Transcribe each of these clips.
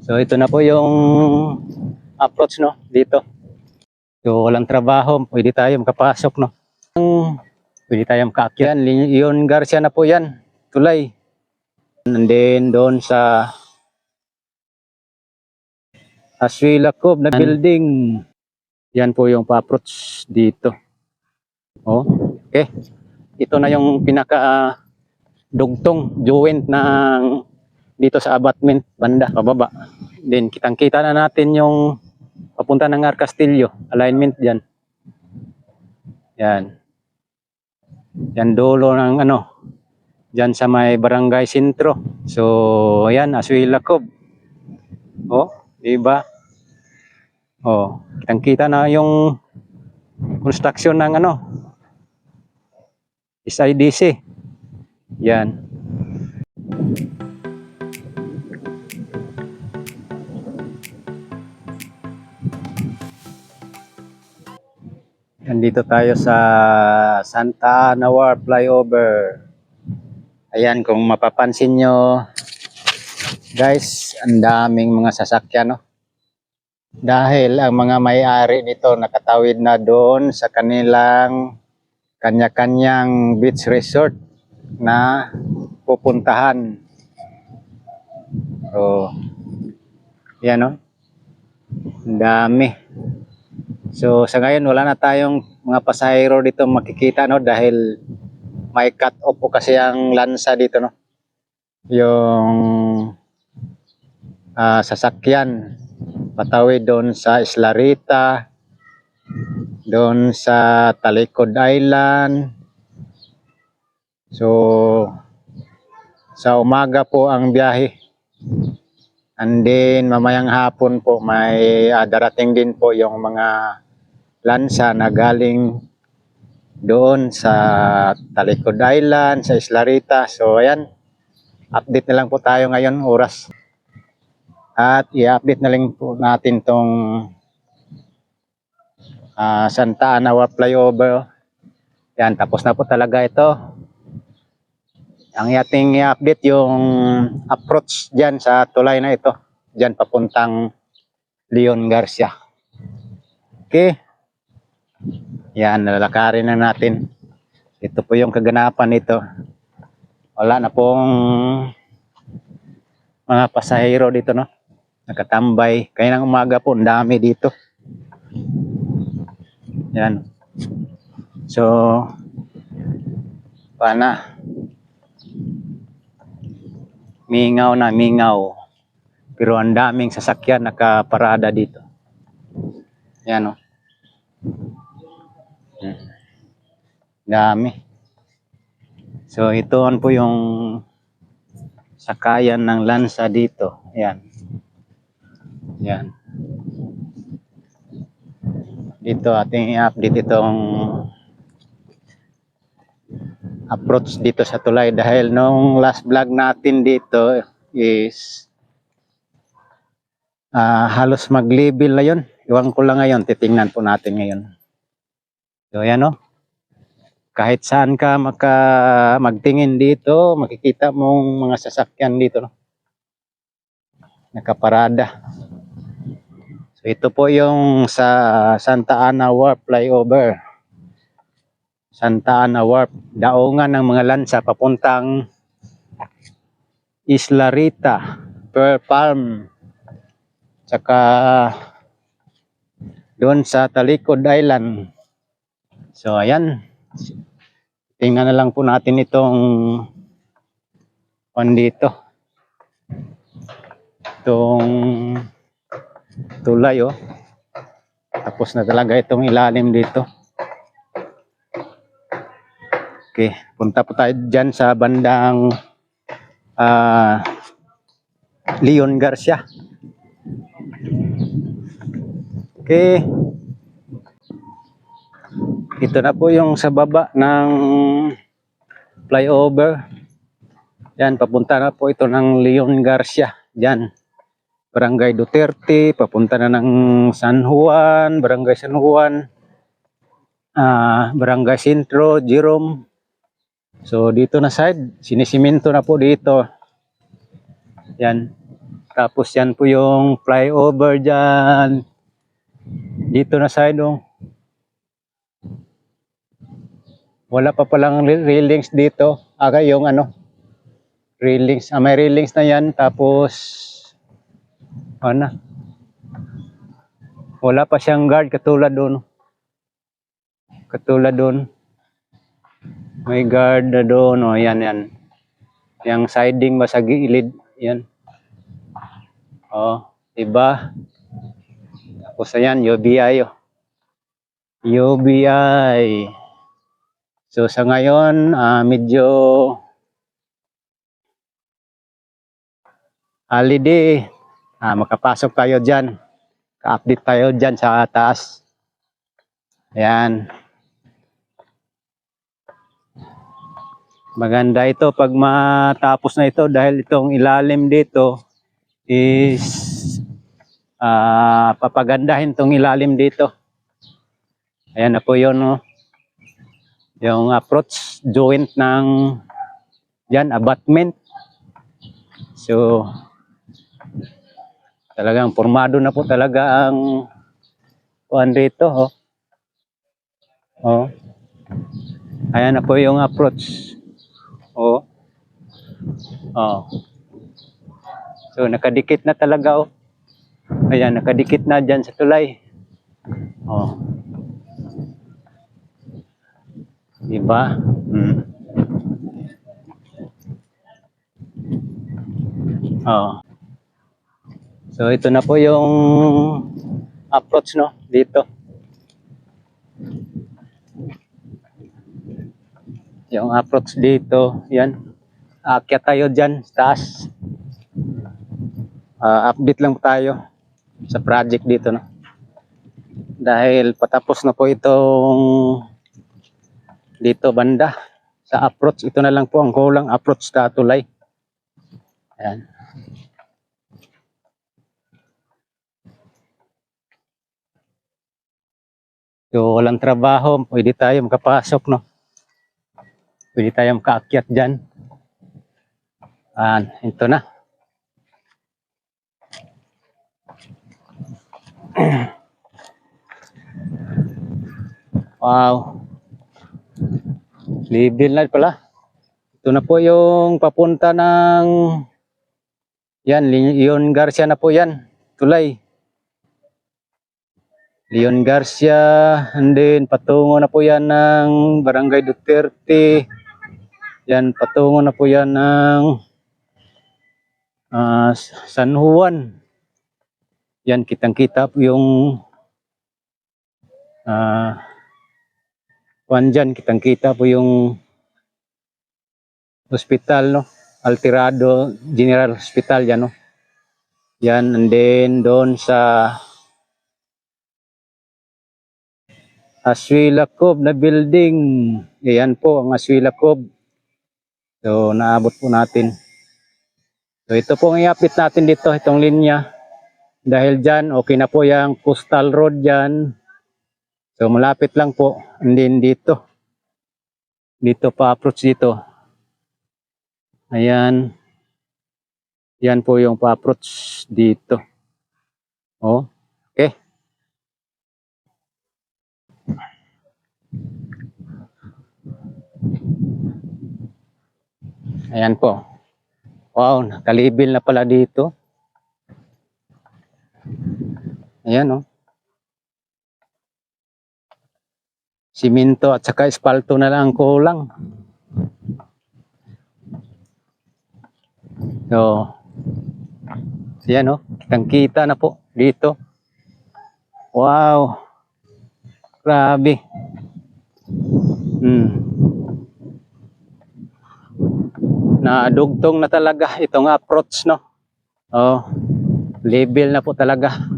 So ito na po yung approach no dito. So walang trabaho, pwede tayo makapasok no. Pwede tayo makaakyat. Leon Garcia na po yan, tulay. And then doon sa Aswila Cove na building. Yan po yung pa-approach dito. Oh, okay. Ito na yung pinaka dugtong joint ng dito sa abutment banda pababa. Then kitang-kita na natin yung papunta ng Castillo, alignment diyan. Yan. Yan dulo ng ano, diyan sa may barangay sentro. So, ayan, Aswila Cove. Oh, diba? Oh, kitang-kita na yung construction ng ano, SIDC. Yan. Nandito tayo sa Santa Ana Wharf Flyover. Ayan, kung mapapansin nyo, guys, ang daming mga sasakyan, no? Dahil ang mga may-ari nito nakatawid na doon sa kanilang kanya-kanyang beach resort na pupuntahan. So, yan, no? Ang dami. So sa ngayon wala na tayong mga pasahero dito makikita no dahil may cut off po kasi ang lansa dito no. Yung sasakyan patawid doon sa Islarita, doon sa Talikod Island. So sa umaga po ang biyahe. And then mamayang hapon po may darating din po yung mga lansa na galing doon sa Talikod Island, sa Islarita. So ayan, update na lang po tayo ngayon oras. At i-update na lang po natin tong Santa Ana Wharf Flyover. Yan, tapos na po talaga ito. Ang ating i-update yung approach dyan sa tulay na ito. Dyan papuntang Leon Garcia. Okay. Yan, lalakarin na natin. Ito po yung kaganapan nito. Wala na pong mga pasahero dito, no? Nakatambay. Kaya ng umaga po, ang dami dito. Yan. So, pana. Mingaw na, mingaw. Pero ang daming sasakyan nakaparada dito. Yan, no? Dami. So ito po yung sakayan ng lansa dito. Yan. Yan. Dito ating i-update itong approach dito sa tulay dahil nung last vlog natin dito is halos mag-level na yun. Iwan ko lang ngayon, titingnan po natin ngayon. So yan, no? Kahit saan ka magtingin dito, makikita mong mga sasakyan dito, no? Nakaparada. So ito po yung sa Santa Ana Wharf Flyover. Santa Ana Wharf, daungan ng mga lansa papuntang Islarita, Pearl Palm, tsaka doon sa Talikod Island. So ayan. Tingnan na lang po natin itong dito. Itong tulay, oh. Tapos na talaga itong ilalim dito. Okay, punta po tayo dyan sa bandang Leon Garcia. Okay. Ito na po yung sa baba ng flyover. Yan, papunta na po ito ng Leon Garcia. Yan, Barangay Duterte, papunta na ng San Juan, Barangay San Juan, Barangay Sentro, Jerome. So dito na side, sinisiminto na po dito. Yan. Tapos yan po yung flyover dyan. Dito na side oh. Wala pa palang railings dito. Yung ano, railings. May railings na yan. Tapos, ano, wala pa siyang guard katulad doon. Katulad doon. May guard na doon. Oh, yan. Yung siding ba sa gilid. Yan. Oh, diba? Tapos ayan, UBI. Oh. UBI. So sa ngayon, medyo holiday. Makapasok tayo dyan. Ka-update tayo dyan sa taas. Ayan. Maganda ito pag matapos na ito dahil itong ilalim dito is papagandahin itong ilalim dito. Ayan na po yun. Oh. Yung approach joint ng yan, abutment. So, talagang formado na po talaga ang kuan dito. Oh. Oh. Ayan na po yung approach. Oh. Oh. So, nakadikit na talaga. Oh. Ayan, nakadikit na dyan sa tulay. Oh. Diba? Oh. So ito na po yung approach no dito. Yung approach dito, yan. Aakyat tayo diyan sa taas. Update lang tayo sa project dito no. Dahil patapos na po itong dito banda sa approach. Ito na lang po ang kulang approach sa tulay. Ayan. So walang trabaho, pwede tayo makapasok no. Pwede tayo makaakyat dyan. Ito na. Wow. Level na pala. Ito na po yung papunta ng yan, Leon Garcia na po yan. Tulay. Leon Garcia, and then patungo na po yan ng Barangay Duterte. Yan, patungo na po yan ng San Juan. Yan, kitang-kita po yung dyan, kitang-kita po yung hospital, no? Altirado General Hospital, yan, no? Yan, and then doon sa Aswila Cove na building. Yan po ang Aswila Cove. So, naabot po natin. So, ito po ang i-update natin dito, itong linya. Dahil dyan, okay na po yung coastal road dyan. So, malapit lang po. And then dito. Dito pa approach dito. Ayan. Yan po yung pa-approach dito. Oh, okay. Ayan po. Wow, nakalibil na pala dito. Ayan, oh. Simento at saka espalto na lang kulang. So, ayan, oh. Kitang-kita na po dito. Wow. Grabe. Nadugtong na talaga itong approach, no? Oh, level na po talaga.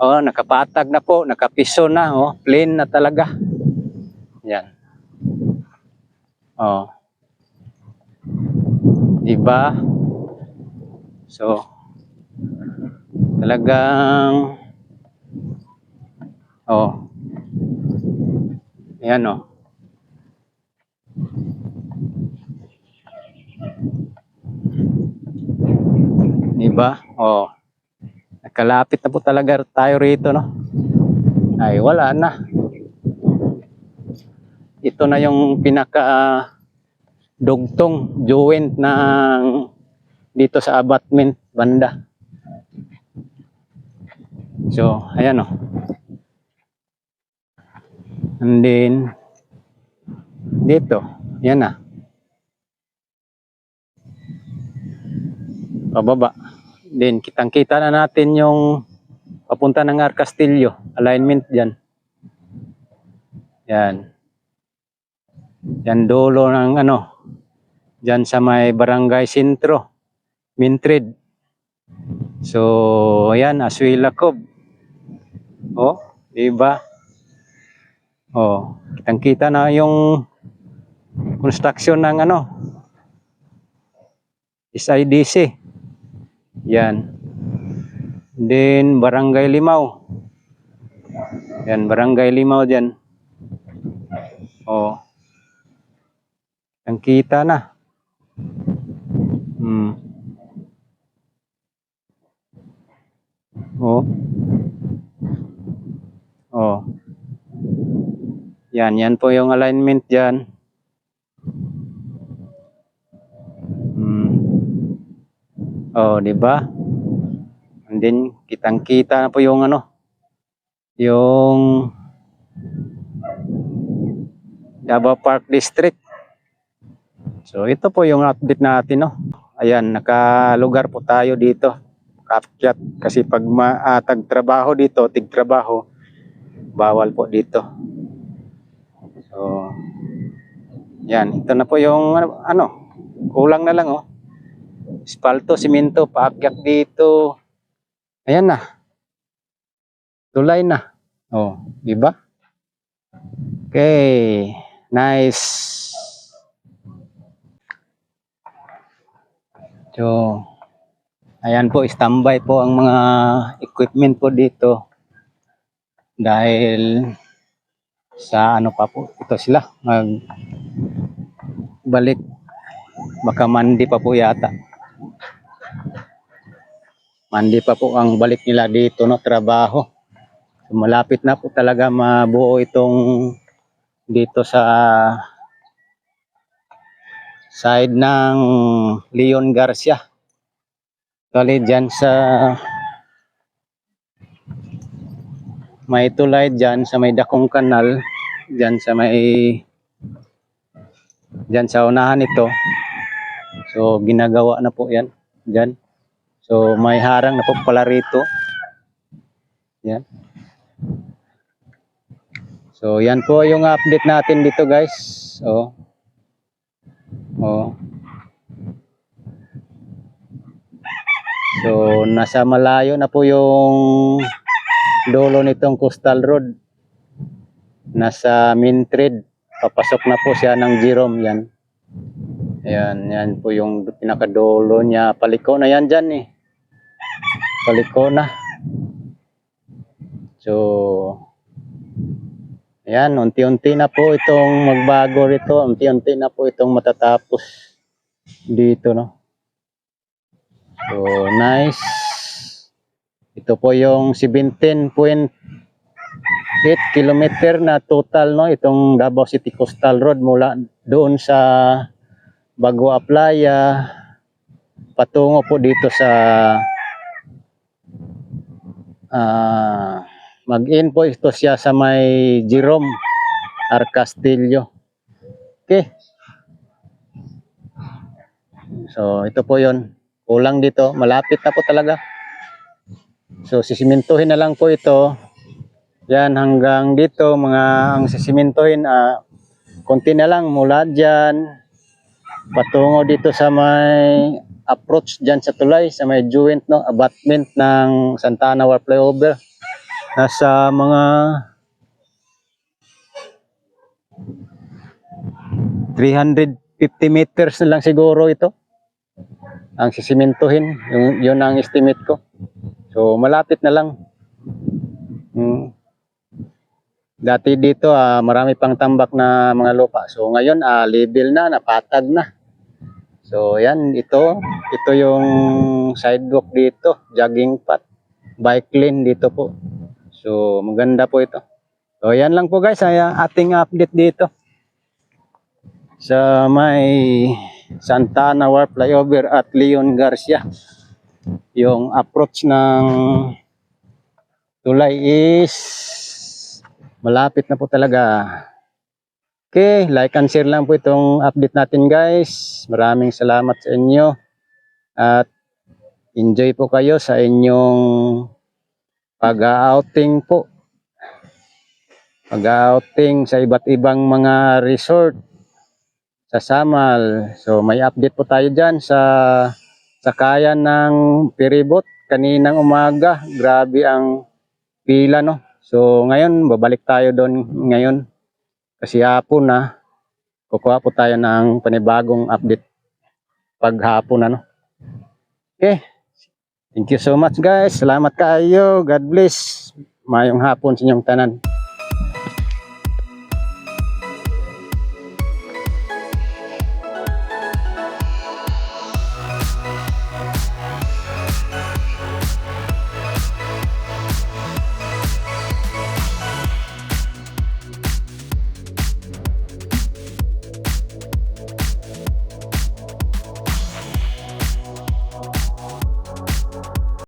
Oh, nakapatag na po, nakapiso na, oh, plain na talaga. Yan. Oh. Diba? So, talagang oh. Ayan, oh. ba? Oh, nakalapit na po talaga tayo rito, no? Ay, wala na. Ito na yung pinaka dugtong joint ng dito sa abutment banda. So, ayan, oh. And then, dito, yan na. Pababa. Then, kitang-kita na natin yung papunta ng Castillo. Alignment dyan. Yan. Yan dulo ng ano. Dyan sa may Barangay Sentro. Mintrid. So, ayan, Aswila Cove. Oh, diba? Oh, kitang-kita na yung construction ng ano. SIDC. Yan. Then, Barangay Limaw. Yan, Barangay Limaw dyan. Oh. Ang kita na. Oh. Oh. Yan po yung alignment dyan. Oh, di ba? And then, kitang-kita na po yung ano, yung Davao Park District. So, ito po yung update natin, no? Ayan, nakalugar po tayo dito. Kakyat, kasi pag tagtrabaho dito, tigtrabaho, bawal po dito. So, yan, ito na po yung ano, kulang na lang, oh. Espalto, simento, paakyat dito. Ayan na. Tulay na. Oh, di ba? Okay, nice. So, ayan po, standby po ang mga equipment po dito. Dahil sa ano pa po, ito sila, balik. Baka mandi pa po yata. Mandi pa po ang balik nila dito, no, trabaho. So, malapit na po talaga mabuo itong dito sa side ng Leon Garcia. Kali dyan sa may tulay dyan sa may Dakong Kanal, dyan sa may dyan sa unahan ito. So ginagawa na po yan dyan. So may harang na po pala rito. Yan. So yan po yung update natin dito, guys. Oh. So nasa malayo na po yung dulo nitong Coastal Road. Nasa Mintrid. Papasok na po siya ng Jerome, yan. Ayan, yan po yung pinakadulo niya. Paliko na yan dyan, eh. Paliko na. So, ayan, unti-unti na po itong magbago rito. Unti-unti na po itong matatapos dito, no. So, nice. Ito po yung 17.8 kilometer na total, no, itong Davao City Coastal Road mula doon sa Bagua Playa patungo po dito sa mag-in po ito siya sa may Jerome Castillo. Okay. So ito po yon, kulang dito, malapit na po talaga. So sisimintuhin na lang po ito. Yan hanggang dito mga ang sisimintuhin, konti na lang mula dyan patungo dito sa may approach dyan sa tulay, sa may joint, no, abutment ng Santa Ana War Flyover. Nasa mga 350 meters na lang siguro ito ang sisimintuhin. Yun ang estimate ko. So malapit na lang. Dati dito marami pang tambak na mga lupa. So ngayon level na, napatag na. So yan, ito yung sidewalk dito, jogging path, bike lane dito po. So maganda po ito. So yan lang po guys, ay ating update dito sa may Santa Ana War Flyover at Leon Garcia. Yung approach ng tulay is malapit na po talaga. Okay, like and share lang po itong update natin guys. Maraming salamat sa inyo at enjoy po kayo sa inyong pag-outing po. Pag-outing sa iba't ibang mga resort sa Samal. So may update po tayo dyan sa sakayan ng ferryboat kaninang umaga. Grabe ang pila no. So ngayon babalik tayo doon ngayon kasi hapon na kukuha po tayo ng panibagong update paghapon ano. Okay. Thank you so much guys. Salamat kayo. God bless. Mayong hapon sa inyong tanan.